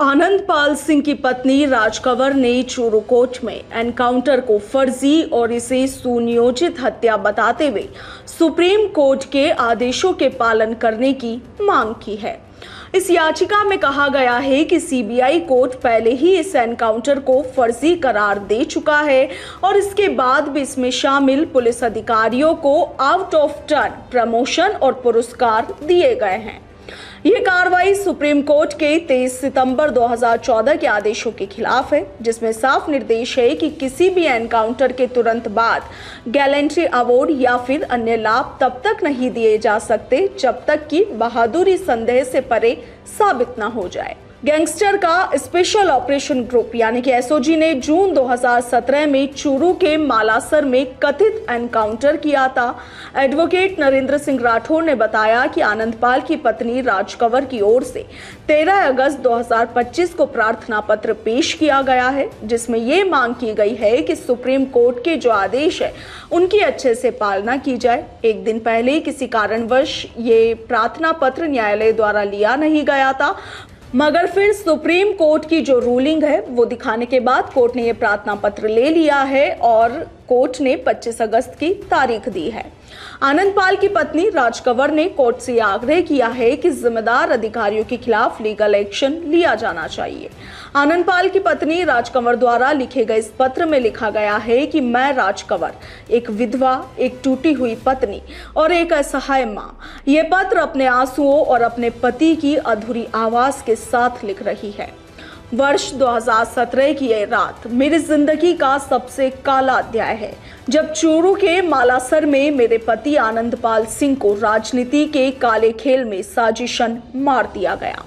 आनंदपाल सिंह की पत्नी राज कंवर ने चूरू कोर्ट में एनकाउंटर को फर्जी और इसे सुनियोजित हत्या बताते हुए सुप्रीम कोर्ट के आदेशों के पालन करने की मांग की है। इस याचिका में कहा गया है कि सीबीआई कोर्ट पहले ही इस एनकाउंटर को फर्जी करार दे चुका है और इसके बाद भी इसमें शामिल पुलिस अधिकारियों को आउट ऑफ टर्न प्रमोशन और पुरस्कार दिए गए हैं। यह कार्रवाई सुप्रीम कोर्ट के 23 सितंबर 2014 के आदेशों के खिलाफ है, जिसमें साफ निर्देश है कि किसी भी एनकाउंटर के तुरंत बाद गैलेंट्री अवार्ड या फिर अन्य लाभ तब तक नहीं दिए जा सकते जब तक कि बहादुरी संदेह से परे साबित न हो जाए। गैंगस्टर का स्पेशल ऑपरेशन ग्रुप यानी कि एसओजी ने जून 2017 में चूरू के मालासर में कथित एनकाउंटर किया था। एडवोकेट नरेंद्र सिंह राठौर ने बताया कि आनंदपाल की पत्नी राज कंवर की ओर से 13 अगस्त 2025 को प्रार्थना पत्र पेश किया गया है, जिसमें ये मांग की गई है कि सुप्रीम कोर्ट के जो आदेश है उनकी अच्छे से पालना की जाए। एक दिन पहले किसी कारणवश ये प्रार्थना पत्र न्यायालय द्वारा लिया नहीं गया था, मगर फिर सुप्रीम कोर्ट की जो रूलिंग है वो दिखाने के बाद कोर्ट ने ये प्रार्थना पत्र ले लिया है और कोर्ट ने 25 अगस्त की तारीख दी है। आनंदपाल की पत्नी राज कंवर ने कोर्ट से आग्रह किया है कि जिम्मेदार अधिकारियों के खिलाफ लीगल एक्शन लिया जाना चाहिए। आनंदपाल की पत्नी राज कंवर द्वारा लिखे गए इस पत्र में लिखा गया है कि मैं राज कंवर, एक विधवा, एक टूटी हुई पत्नी और एक असहाय मां, ये पत्र अपने आंसुओं और अपने पति की अधूरी आवाज के साथ लिख रही है। वर्ष 2017 की यह रात मेरी जिंदगी का सबसे काला अध्याय है, जब चूरू के मालासर में मेरे पति आनंदपाल सिंह को राजनीति के काले खेल में साजिशन मार दिया गया।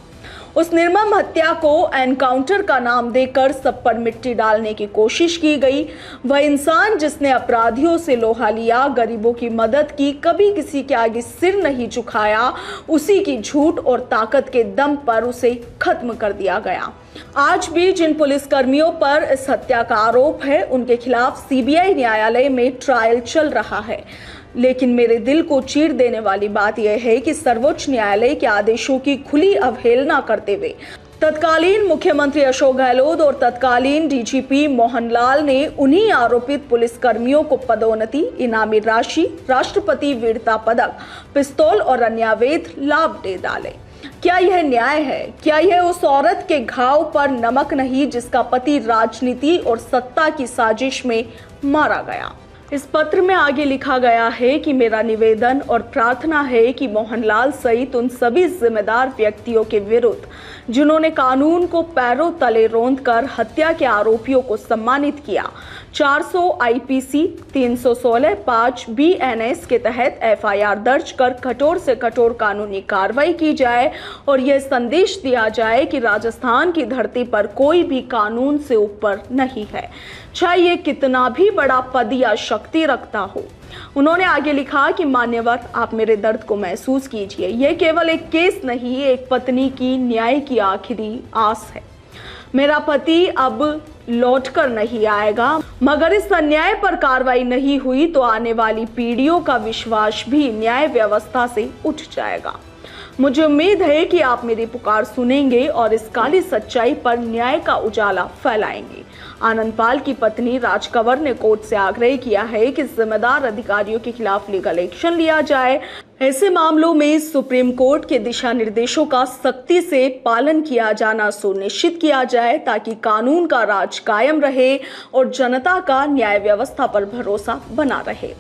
उस निर्मम हत्या को एनकाउंटर का नाम देकर सब पर मिट्टी डालने की कोशिश की गई। वह इंसान जिसने अपराधियों से लोहा लिया, गरीबों की मदद की, कभी किसी के आगे सिर नहीं झुकाया, उसी की झूठ और ताकत के दम पर उसे खत्म कर दिया गया। आज भी जिन पुलिसकर्मियों पर इस हत्या का आरोप है उनके खिलाफ सीबीआई न्यायालय में ट्रायल चल रहा है, लेकिन मेरे दिल को चीर देने वाली बात यह है कि सर्वोच्च न्यायालय के आदेशों की खुली अवहेलना करते हुए तत्कालीन मुख्यमंत्री अशोक गहलोत और तत्कालीन डीजीपी मोहनलाल ने उन्हीं आरोपित पुलिसकर्मियों को पदोन्नति, इनामी राशि, राष्ट्रपति वीरता पदक, पिस्तौल और अन्य अवैध लाभ दे डाले। क्या यह न्याय है? क्या यह उस औरत के घाव पर नमक नहीं जिसका पति राजनीति और सत्ता की साजिश में मारा गया? इस पत्र में आगे लिखा गया है कि मेरा निवेदन और प्रार्थना है कि मोहनलाल सहित उन सभी जिम्मेदार व्यक्तियों के विरुद्ध जिन्होंने कानून को पैरों तले रौंदकर हत्या के आरोपियों को सम्मानित किया, 400 आईपीसी 316 5 बीएनएस के तहत एफआईआर दर्ज कर कठोर से कठोर कानूनी कार्रवाई की जाए और यह संदेश दिया जाए कि राजस्थान की धरती पर कोई भी कानून से ऊपर नहीं है, चाहे ये कितना भी बड़ा पद या शक्ति रखता हो। उन्होंने आगे लिखा कि मान्यवर, आप मेरे दर्द को महसूस कीजिए। यह केवल एक केस नहीं, एक पत्नी की न्याय की आखिरी आस है। मेरा पति अब लौटकर नहीं आएगा, मगर इस अन्याय पर कार्रवाई नहीं हुई तो आने वाली पीढ़ियों का विश्वास भी न्याय व्यवस्था से उठ जाएगा। मुझे उम्मीद है कि आप मेरी पुकार सुनेंगे और इस काली सच्चाई पर न्याय का उजाला फैलाएंगे। आनंदपाल की पत्नी राज कंवर ने कोर्ट से आग्रह किया है कि जिम्मेदार अधिकारियों के खिलाफ लीगल एक्शन लिया जाए। ऐसे मामलों में सुप्रीम कोर्ट के दिशा निर्देशों का सख्ती से पालन किया जाना सुनिश्चित किया जाए, ताकि कानून का राज कायम रहे और जनता का न्याय व्यवस्था पर भरोसा बना रहे।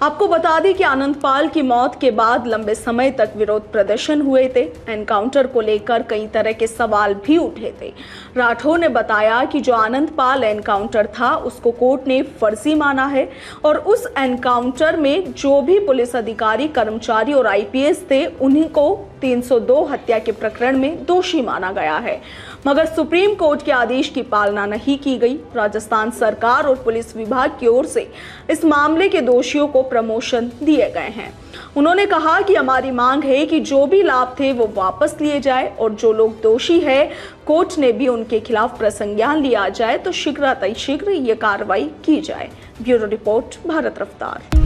आपको बता दें कि आनंदपाल की मौत के बाद लंबे समय तक विरोध प्रदर्शन हुए थे। एनकाउंटर को लेकर कई तरह के सवाल भी उठे थे। राठौर ने बताया कि जो आनंदपाल एनकाउंटर था उसको कोर्ट ने फर्जी माना है और उस एनकाउंटर में जो भी पुलिस अधिकारी, कर्मचारी और आईपीएस थे उन्हीं को 302 हत्या के प्रकरण में दोषी माना गया है, मगर सुप्रीम कोर्ट के आदेश की पालना नहीं की गई। राजस्थान सरकार और पुलिस विभाग की ओर से इस मामले के दोषियों को प्रमोशन दिए गए हैं। उन्होंने कहा कि हमारी मांग है कि जो भी लाभ थे वो वापस लिए जाए और जो लोग दोषी है कोर्ट ने भी उनके खिलाफ प्रसंज्ञान लिया जाए तो शीघ्रातिशीघ्र ये कार्रवाई की जाए। ब्यूरो रिपोर्ट, भारत रफ्तार।